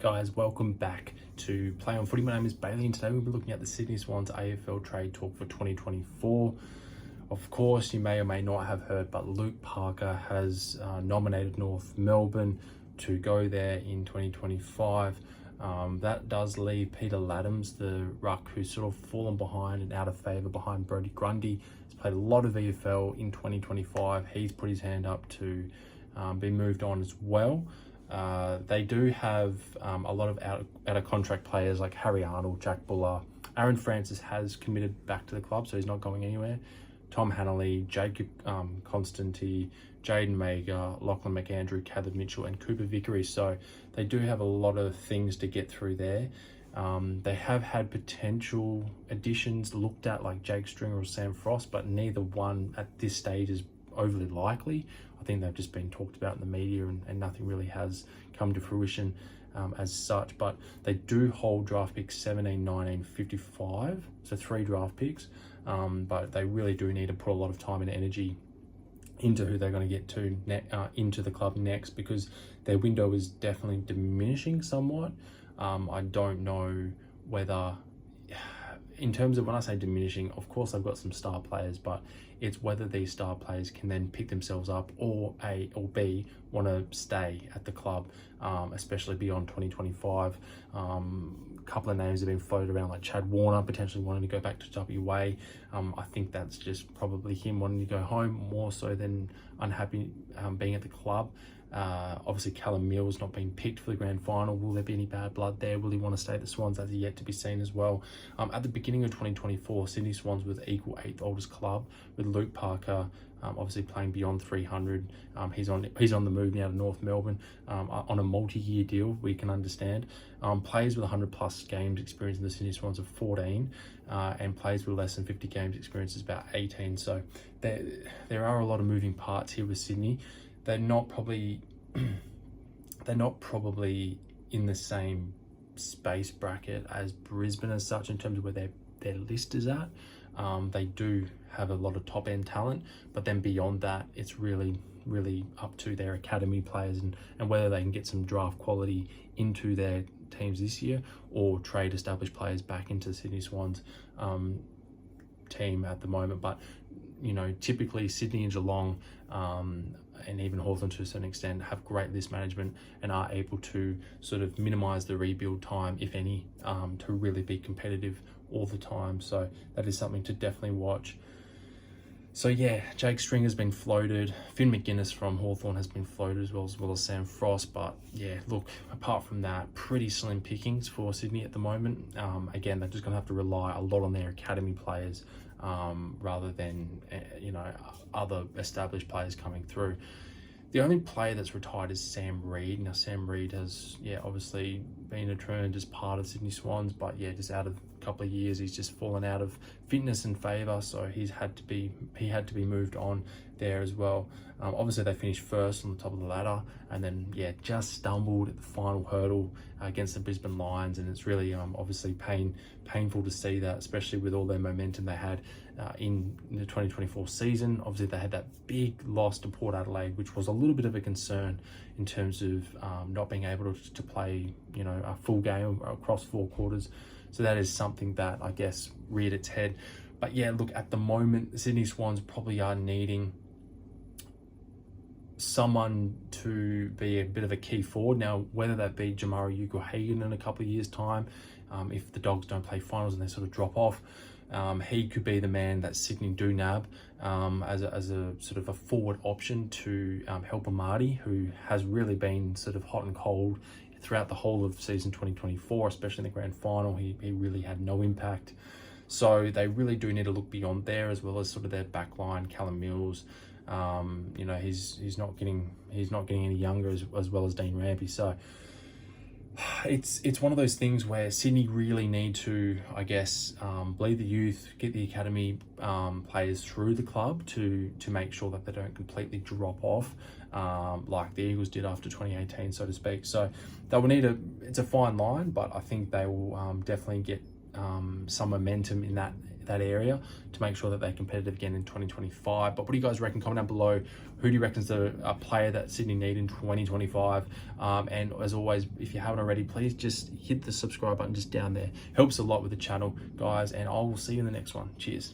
Guys, welcome back to Play on Footy. My name is Bailey and today we'll be looking at the Sydney Swans AFL trade talk for 2024. Of course, you may or may not have heard, but Luke Parker has nominated North Melbourne to go there in 2025. That does leave Peter Laddams, the ruck, who's sort of fallen behind and out of favour behind Brodie Grundy. He's played a lot of VFL in 2025. He's put his hand up to be moved on as well. They do have a lot of out of contract players like Harry Arnold, Jack Buller. Aaron Francis has committed back to the club, so he's not going anywhere. Tom Hanley, Jacob Constantine, Jaden Mager, Lachlan McAndrew, Caleb Mitchell, and Cooper Vickery. So they do have a lot of things to get through there. They have had potential additions looked at like Jake Stringer or Sam Frost, but neither one at this stage is overly likely. I think they've just been talked about in the media and nothing really has come to fruition as such. But they do hold draft picks 17, 19, 55, so 3 draft picks. But they really do need to put a lot of time and energy into who they're going to get to into the club next, because their window is definitely diminishing somewhat. I don't know whether, in terms of when I say diminishing, of course they've got some star players, but it's whether these star players can then pick themselves up or A or B want to stay at the club, especially beyond 2025. A couple of names have been floated around, like Chad Warner potentially wanting to go back to WA. I think that's just probably him wanting to go home more so than unhappy being at the club. Obviously Callum Mills not being picked for the grand final. Will there be any bad blood there? Will he want to stay at the Swans? That's yet to be seen as well. At the beginning of 2024, Sydney Swans were the equal 8th oldest club, with Luke Parker obviously playing beyond 300. He's on the move now to North Melbourne on a multi-year deal, we can understand. Players with 100 plus games experience in the Sydney Swans are 14, and players with less than 50 games experience is about 18. So there are a lot of moving parts here with Sydney. They're not probably in the same space bracket as Brisbane as such in terms of where their list is at. They do have a lot of top end talent, but then beyond that, it's really up to their academy players and whether they can get some draft quality into their teams this year or trade established players back into the Sydney Swans team at the moment. But you know, typically Sydney and Geelong and even Hawthorn to a certain extent have great list management and are able to sort of minimise the rebuild time, if any, to really be competitive all the time. So that is something to definitely watch. So yeah, Jake String has been floated. Finn McGuinness from Hawthorn has been floated as well as Sam Frost. But yeah, look, apart from that, pretty slim pickings for Sydney at the moment. Again, they're just going to have to rely a lot on their academy players rather than other established players coming through. The only player that's retired is Sam Reid. Now, Sam Reid has, obviously been returned as part of Sydney Swans, but just out of a couple of years, he's just fallen out of fitness and favour, so he had to be moved on there as well. Obviously, they finished first on the top of the ladder, and then just stumbled at the final hurdle against the Brisbane Lions, and it's really obviously painful to see that, especially with all their momentum they had in the 2024 season. Obviously, they had that big loss to Port Adelaide, which was a little bit of a concern in terms of not being able to play, a full game across 4 quarters. So that is something that I guess reared its head. But yeah, look, at the moment, the Sydney Swans probably are needing someone to be a bit of a key forward. Now, whether that be Jamari Ugle-Hagan in a couple of years' time, if the Dogs don't play finals and they sort of drop off, he could be the man that Sydney do nab as a sort of a forward option to help Amadi, who has really been sort of hot and cold throughout the whole of season 2024, especially in the grand final. He really had no impact. So they really do need to look beyond there, as well as sort of their back line. Callum Mills, he's not getting any younger as well as Dean Rampy. So it's one of those things where Sydney really need to, I guess, bleed the youth, get the academy players through the club to make sure that they don't completely drop off like the Eagles did after 2018, so to speak. So they will need it's a fine line, but I think they will definitely get some momentum in that area to make sure that they're competitive again in 2025. But what do you guys reckon? Comment down below. Who do you reckon is a player that Sydney need in 2025? And as always, if you haven't already, please just hit the subscribe button just down there. Helps a lot with the channel, guys, and I will see you in the next one. Cheers.